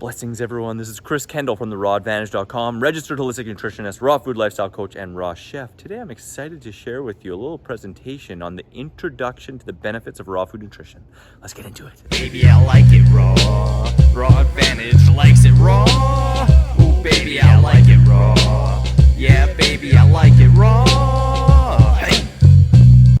Blessings, everyone. This is Chris Kendall from the rawadvantage.com, registered holistic nutritionist, raw food lifestyle coach, and raw chef. Today, I'm excited to share with you a little presentation on the introduction to the benefits of raw food nutrition. Let's get into it. Baby, I like it raw. Raw Advantage likes it raw. Ooh, baby, I like it raw. Yeah, baby, I like it raw. Hey.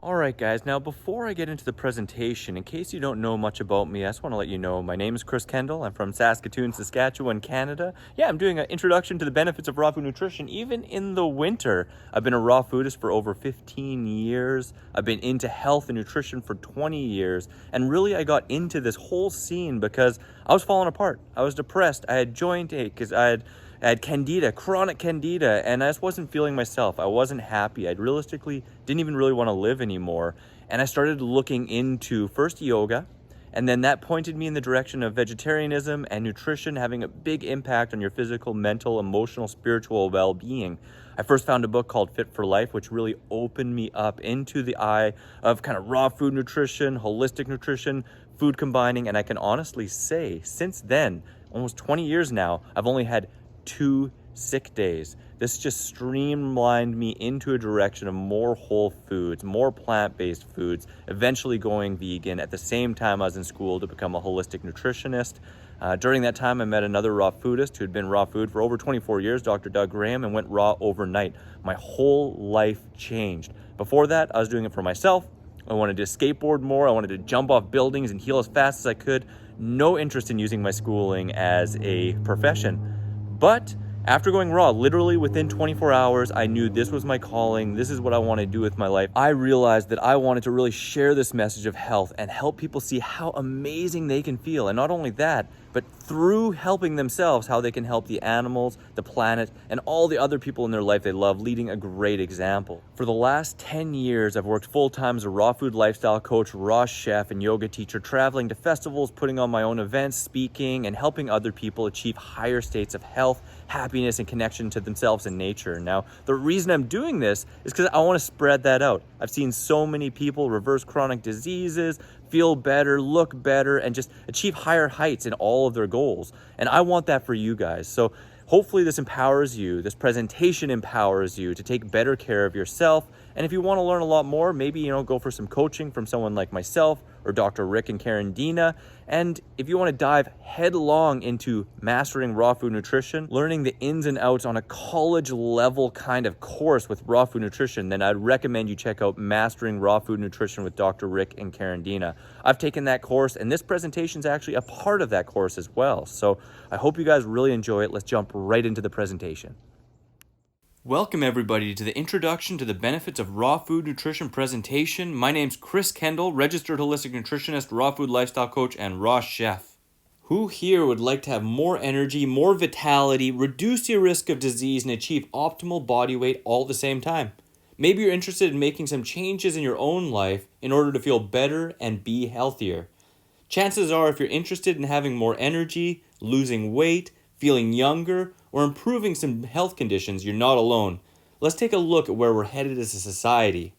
Alright guys, now before I get into the presentation, in case you don't know much about me, I just want to let you know my name is Chris Kendall. I'm from Saskatoon, Saskatchewan, Canada. Yeah, I'm doing an introduction to the benefits of raw food nutrition, even in the winter. I've been a raw foodist for over 15 years. I've been into health and nutrition for 20 years. And really, I got into this whole scene because I was falling apart. I was depressed. I had joint ache because I had candida, chronic candida, and I just wasn't feeling myself. I wasn't happy. I realistically didn't even really want to live anymore. And I started looking into first yoga, and then that pointed me in the direction of vegetarianism and nutrition having a big impact on your physical, mental, emotional, spiritual well-being. I first found a book called Fit for Life, which really opened me up into the eye of kind of raw food nutrition, holistic nutrition, food combining, and I can honestly say, since then, almost 20 years now, I've only had 2 sick days. This just streamlined me into a direction of more whole foods, more plant-based foods, eventually going vegan at the same time I was in school to become a holistic nutritionist. During that time, I met another raw foodist who had been raw food for over 24 years, Dr. Doug Graham, and went raw overnight. My whole life changed. Before that, I was doing it for myself. I wanted to skateboard more. I wanted to jump off buildings and heal as fast as I could. No interest in using my schooling as a profession. But after going raw, literally within 24 hours, I knew this was my calling. This is what I want to do with my life. I realized that I wanted to really share this message of health and help people see how amazing they can feel. And not only that, but through helping themselves, how they can help the animals, the planet, and all the other people in their life they love, leading a great example. For the last 10 years, I've worked full-time as a raw food lifestyle coach, raw chef, and yoga teacher, traveling to festivals, putting on my own events, speaking, and helping other people achieve higher states of health, happiness, and connection to themselves and nature. Now, the reason I'm doing this is because I want to spread that out. I've seen so many people reverse chronic diseases, feel better, look better, and just achieve higher heights in all of their goals. And I want that for you guys. So hopefully this empowers you, this presentation empowers you to take better care of yourself. And if you want to learn a lot more, maybe, go for some coaching from someone like myself or Dr. Rick and Karen Dina. And if you want to dive headlong into mastering raw food nutrition, learning the ins and outs on a college level kind of course with raw food nutrition, then I'd recommend you check out Mastering Raw Food Nutrition with Dr. Rick and Karen Dina. I've taken that course, and this presentation is actually a part of that course as well. So I hope you guys really enjoy it. Let's jump right into the presentation. Welcome everybody to the introduction to the benefits of raw food nutrition presentation. My name's Chris Kendall, registered holistic nutritionist, raw food lifestyle coach, and raw chef. Who here would like to have more energy, more vitality, reduce your risk of disease, and achieve optimal body weight all at the same time? Maybe you're interested in making some changes in your own life in order to feel better and be healthier. Chances are, if you're interested in having more energy, losing weight, feeling younger, or improving some health conditions, you're not alone. Let's take a look at where we're headed as a society.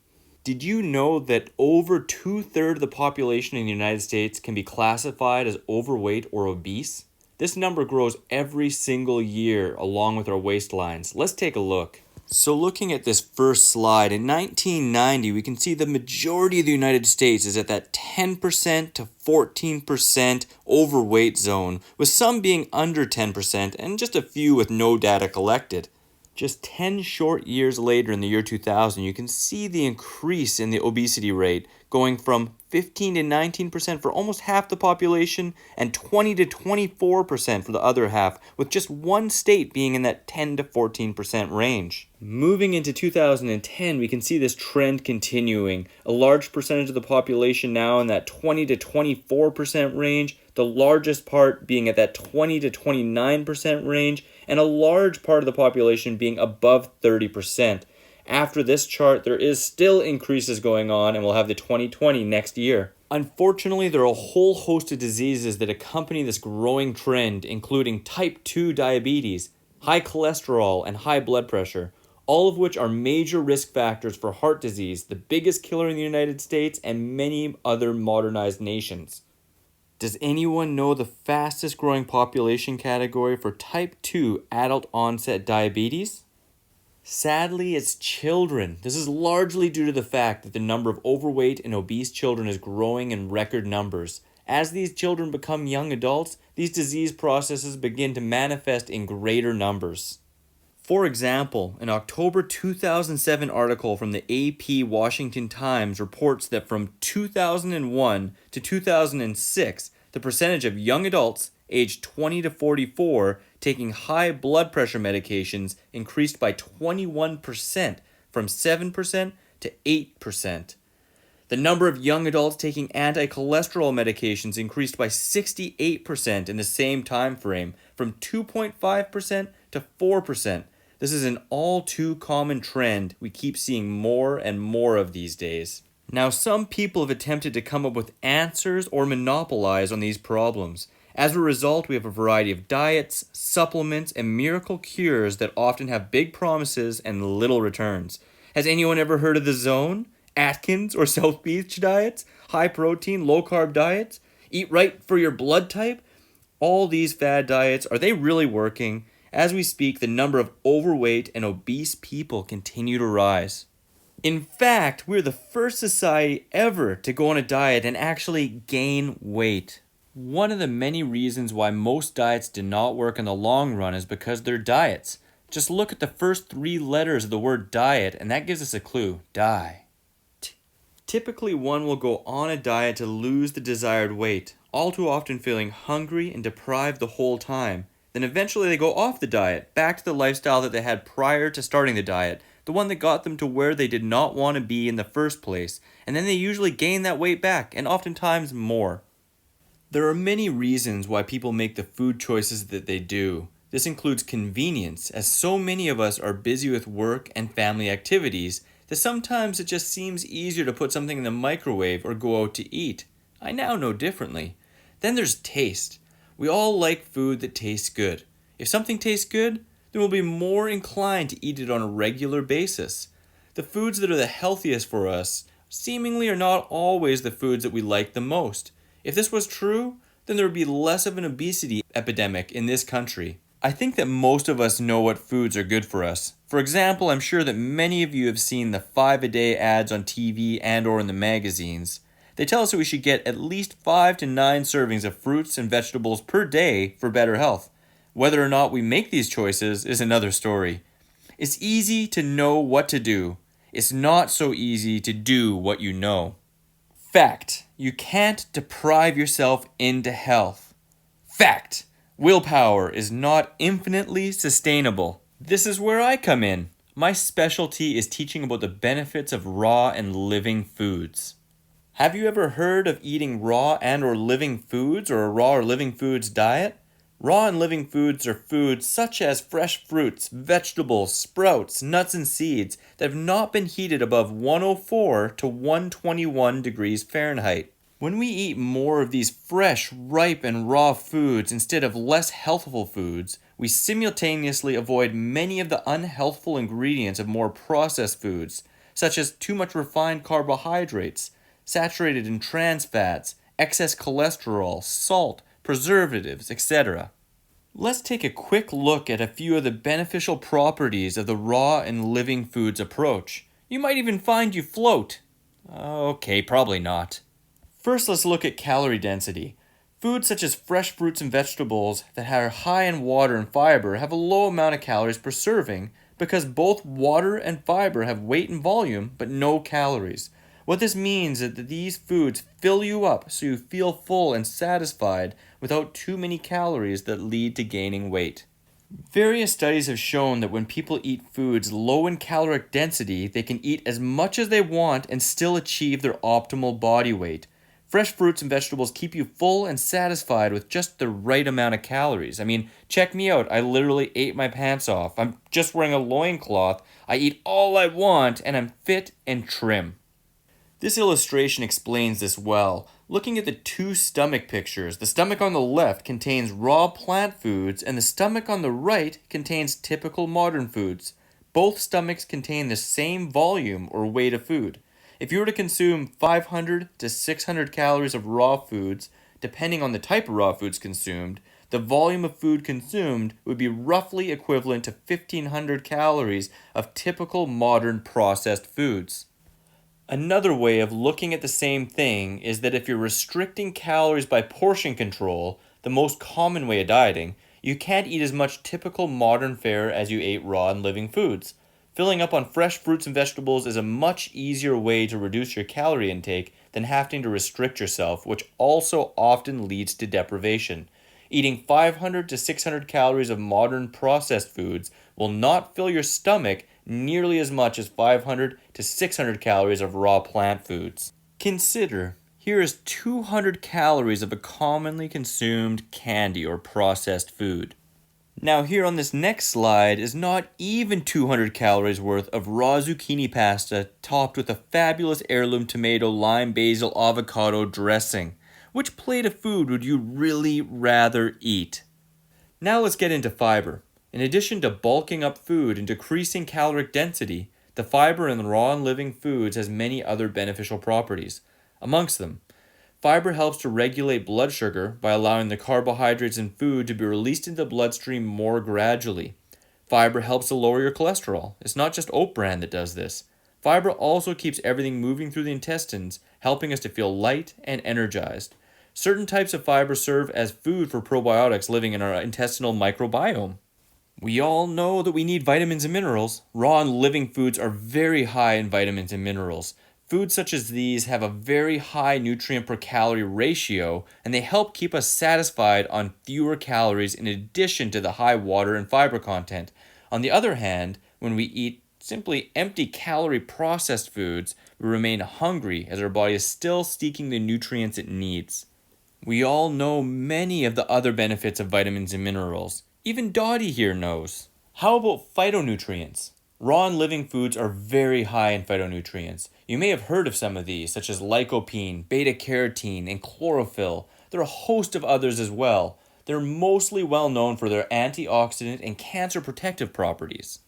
Did you know that over 2/3 of the population in the United States can be classified as overweight or obese? This number grows every single year along with our waistlines. Let's take a look. So looking at this first slide, in 1990, we can see the majority of the United States is at that 10% to 14% overweight zone, with some being under 10% and just a few with no data collected. Just 10 short years later in the year 2000, you can see the increase in the obesity rate going from 15 to 19% for almost half the population and 20 to 24% for the other half, with just one state being in that 10 to 14% range. Moving into 2010, we can see this trend continuing. A large percentage of the population now in that 20 to 24% range, the largest part being at that 20 to 29% range, and a large part of the population being above 30%. After this chart, there is still increases going on, and we'll have the 2020 next year. Unfortunately, there are a whole host of diseases that accompany this growing trend, including type 2 diabetes, high cholesterol, and high blood pressure, all of which are major risk factors for heart disease, the biggest killer in the United States and many other modernized nations. Does anyone know the fastest growing population category for type 2 adult onset diabetes? Sadly, it's children. This is largely due to the fact that the number of overweight and obese children is growing in record numbers. As these children become young adults, these disease processes begin to manifest in greater numbers. For example, an October 2007 article from the AP Washington Times reports that from 2001 to 2006, the percentage of young adults aged 20 to 44 taking high blood pressure medications increased by 21%, from 7% to 8%. The number of young adults taking anti-cholesterol medications increased by 68% in the same time frame, from 2.5% to 4%. This is an all too common trend we keep seeing more and more of these days. Now, some people have attempted to come up with answers or monopolize on these problems. As a result, we have a variety of diets, supplements, and miracle cures that often have big promises and little returns. Has anyone ever heard of the Zone, Atkins, or South Beach diets? High protein, low carb diets? Eat right for your blood type? All these fad diets, are they really working? As we speak, the number of overweight and obese people continue to rise. In fact, we're the first society ever to go on a diet and actually gain weight. One of the many reasons why most diets do not work in the long run is because they're diets. Just look at the first 3 letters of the word diet, and that gives us a clue. Die. Typically, one will go on a diet to lose the desired weight, all too often feeling hungry and deprived the whole time. Then eventually they go off the diet, back to the lifestyle that they had prior to starting the diet, the one that got them to where they did not want to be in the first place, and then they usually gain that weight back, and oftentimes more. There are many reasons why people make the food choices that they do. This includes convenience, as so many of us are busy with work and family activities that sometimes it just seems easier to put something in the microwave or go out to eat. I now know differently. Then there's taste. We all like food that tastes good. If something tastes good, then we'll be more inclined to eat it on a regular basis. The foods that are the healthiest for us seemingly are not always the foods that we like the most. If this was true, then there would be less of an obesity epidemic in this country. I think that most of us know what foods are good for us. For example, I'm sure that many of you have seen the 5-a-day ads on TV and or in the magazines. They tell us that we should get at least 5 to 9 servings of fruits and vegetables per day for better health. Whether or not we make these choices is another story. It's easy to know what to do. It's not so easy to do what you know. Fact: you can't deprive yourself into health. Fact: willpower is not infinitely sustainable. This is where I come in. My specialty is teaching about the benefits of raw and living foods. Have you ever heard of eating raw and or living foods, or a raw or living foods diet? Raw and living foods are foods such as fresh fruits, vegetables, sprouts, nuts, and seeds that have not been heated above 104 to 121 degrees Fahrenheit. When we eat more of these fresh, ripe, and raw foods instead of less healthful foods, we simultaneously avoid many of the unhealthful ingredients of more processed foods, such as too much refined carbohydrates, saturated in trans fats, excess cholesterol, salt, preservatives, etc. Let's take a quick look at a few of the beneficial properties of the raw and living foods approach. You might even find you float. Okay, probably not. First, let's look at calorie density. Foods such as fresh fruits and vegetables that are high in water and fiber have a low amount of calories per serving because both water and fiber have weight and volume but no calories. What this means is that these foods fill you up so you feel full and satisfied without too many calories that lead to gaining weight. Various studies have shown that when people eat foods low in caloric density, they can eat as much as they want and still achieve their optimal body weight. Fresh fruits and vegetables keep you full and satisfied with just the right amount of calories. I mean, check me out. I literally ate my pants off. I'm just wearing a loincloth. I eat all I want and I'm fit and trim. This illustration explains this well. Looking at the 2 stomach pictures, the stomach on the left contains raw plant foods and the stomach on the right contains typical modern foods. Both stomachs contain the same volume or weight of food. If you were to consume 500 to 600 calories of raw foods, depending on the type of raw foods consumed, the volume of food consumed would be roughly equivalent to 1,500 calories of typical modern processed foods. Another way of looking at the same thing is that if you're restricting calories by portion control, the most common way of dieting, you can't eat as much typical modern fare as you ate raw and living foods. Filling up on fresh fruits and vegetables is a much easier way to reduce your calorie intake than having to restrict yourself, which also often leads to deprivation. Eating 500 to 600 calories of modern processed foods will not fill your stomach nearly as much as 500 to 600 calories of raw plant foods. Consider, here is 200 calories of a commonly consumed candy or processed food. Now here on this next slide is not even 200 calories worth of raw zucchini pasta topped with a fabulous heirloom tomato, lime, basil, avocado dressing. Which plate of food would you really rather eat? Now let's get into fiber. In addition to bulking up food and decreasing caloric density, the fiber in raw and living foods has many other beneficial properties. Amongst them, fiber helps to regulate blood sugar by allowing the carbohydrates in food to be released into the bloodstream more gradually. Fiber helps to lower your cholesterol. It's not just oat bran that does this. Fiber also keeps everything moving through the intestines, helping us to feel light and energized. Certain types of fiber serve as food for probiotics living in our intestinal microbiome. We all know that we need vitamins and minerals. Raw and living foods are very high in vitamins and minerals. Foods such as these have a very high nutrient per calorie ratio, and they help keep us satisfied on fewer calories in addition to the high water and fiber content. On the other hand, when we eat simply empty calorie processed foods, we remain hungry as our body is still seeking the nutrients it needs. We all know many of the other benefits of vitamins and minerals. Even Dottie here knows. How about phytonutrients? Raw and living foods are very high in phytonutrients. You may have heard of some of these, such as lycopene, beta-carotene, and chlorophyll. There are a host of others as well. They're mostly well known for their antioxidant and cancer protective properties.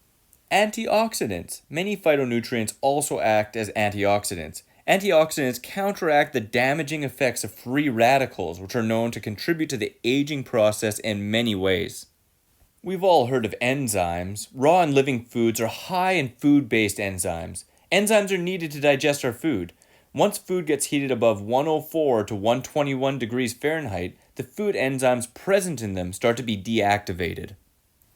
Antioxidants. Many phytonutrients also act as antioxidants. Antioxidants counteract the damaging effects of free radicals, which are known to contribute to the aging process in many ways. We've all heard of enzymes. Raw and living foods are high in food-based enzymes. Enzymes are needed to digest our food. Once food gets heated above 104 to 121 degrees Fahrenheit, the food enzymes present in them start to be deactivated.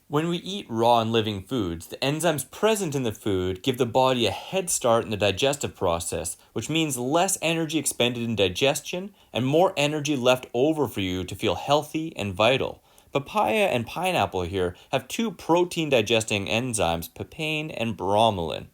When we eat raw and living foods, the enzymes present in the food give the body a head start in the digestive process, which means less energy expended in digestion and more energy left over for you to feel healthy and vital. Papaya and pineapple here have two protein-digesting enzymes, papain and bromelain.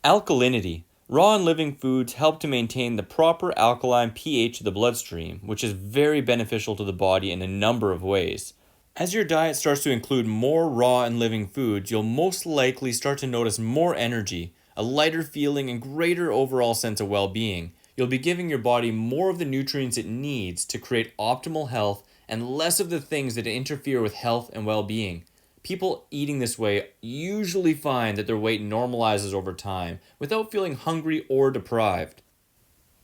Alkalinity. Raw and living foods help to maintain the proper alkaline pH of the bloodstream, which is very beneficial to the body in a number of ways. As your diet starts to include more raw and living foods, you'll most likely start to notice more energy, a lighter feeling, and greater overall sense of well-being. You'll be giving your body more of the nutrients it needs to create optimal health and less of the things that interfere with health and well-being. People eating this way usually find that their weight normalizes over time without feeling hungry or deprived.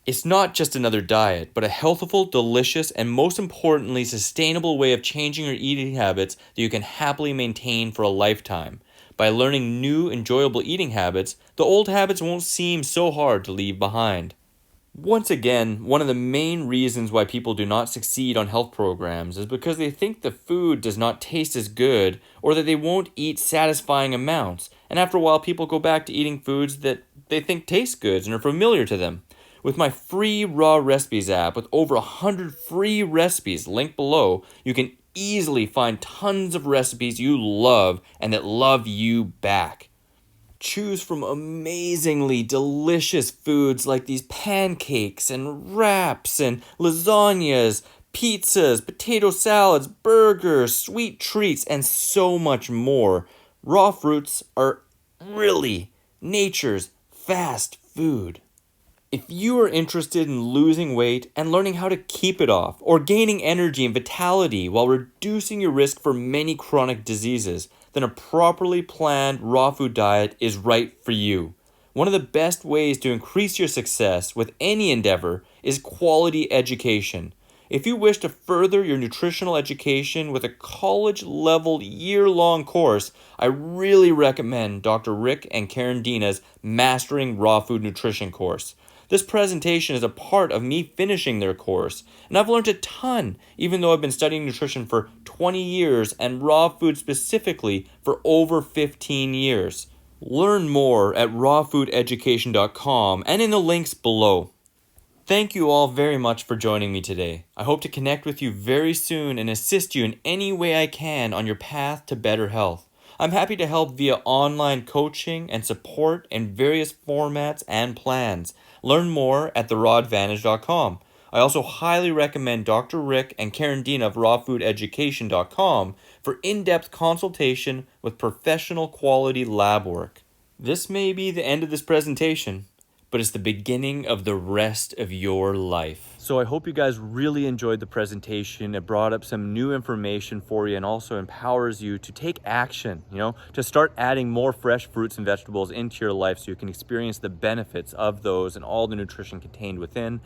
It's not just another diet, but a healthful, delicious, and most importantly, sustainable way of changing your eating habits that you can happily maintain for a lifetime. By learning new, enjoyable eating habits, the old habits won't seem so hard to leave behind. Once again, one of the main reasons why people do not succeed on health programs is because they think the food does not taste as good or that they won't eat satisfying amounts, and after a while people go back to eating foods that they think taste good and are familiar to them. With my free raw recipes app with over 100 free recipes linked below, you can easily find tons of recipes you love and that love you back. Choose from amazingly delicious foods like these pancakes and wraps and lasagnas, pizzas, potato salads, burgers, sweet treats, and so much more. Raw fruits are really nature's fast food. If you are interested in losing weight and learning how to keep it off, or gaining energy and vitality while reducing your risk for many chronic diseases, then a properly planned raw food diet is right for you. One of the best ways to increase your success with any endeavor is quality education. If you wish to further your nutritional education with a college-level year-long course, I really recommend Dr. Rick and Karen Dina's Mastering Raw Food Nutrition course. This presentation is a part of me finishing their course, and I've learned a ton, even though I've been studying nutrition for 20 years and raw food specifically for over 15 years. Learn more at rawfoodeducation.com and in the links below. Thank you all very much for joining me today. I hope to connect with you very soon and assist you in any way I can on your path to better health. I'm happy to help via online coaching and support in various formats and plans. Learn more at therawadvantage.com. I also highly recommend Dr. Rick and Karen Dina of rawfoodeducation.com for in-depth consultation with professional quality lab work. This may be the end of this presentation, but it's the beginning of the rest of your life. So I hope you guys really enjoyed the presentation. It brought up some new information for you and also empowers you to take action, to start adding more fresh fruits and vegetables into your life so you can experience the benefits of those and all the nutrition contained within.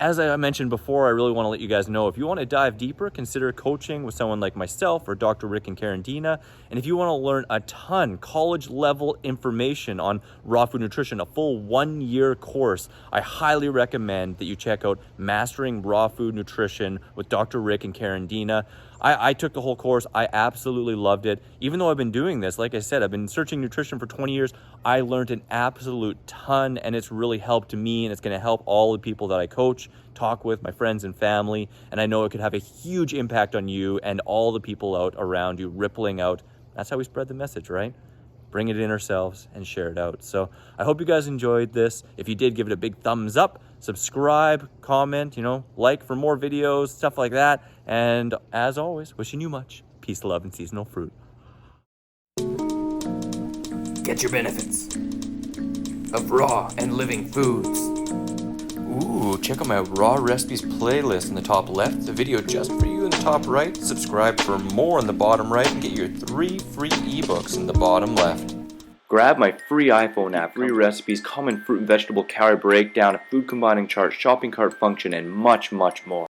As I mentioned before, I really want to let you guys know, if you want to dive deeper, consider coaching with someone like myself or Dr. Rick and Karen Dina. And if you want to learn a ton college-level information on raw food nutrition, a full 1-year course, I highly recommend that you check out Mastering Raw Food Nutrition with Dr. Rick and Karen Dina. I took the whole course. I absolutely loved it. Even though I've been doing this, like I said, I've been searching nutrition for 20 years. I learned an absolute ton, and it's really helped me, and it's going to help all the people that I coach, talk with, my friends and family. And I know it could have a huge impact on you and all the people out around you, rippling out. That's how we spread the message, right? Bring it in ourselves and share it out. So I hope you guys enjoyed this. If you did, give it a big thumbs up, subscribe, comment, like for more videos, stuff like that. And as always, wishing you much peace, love, and seasonal fruit. Get your benefits of raw and living foods. Ooh, check out my raw recipes playlist in the top left, the video just for you in the top right. Subscribe for more in the bottom right, and get your 3 free ebooks in the bottom left. Grab my free iPhone app, free recipes, common fruit and vegetable calorie breakdown, a food combining chart, shopping cart function, and much, much more.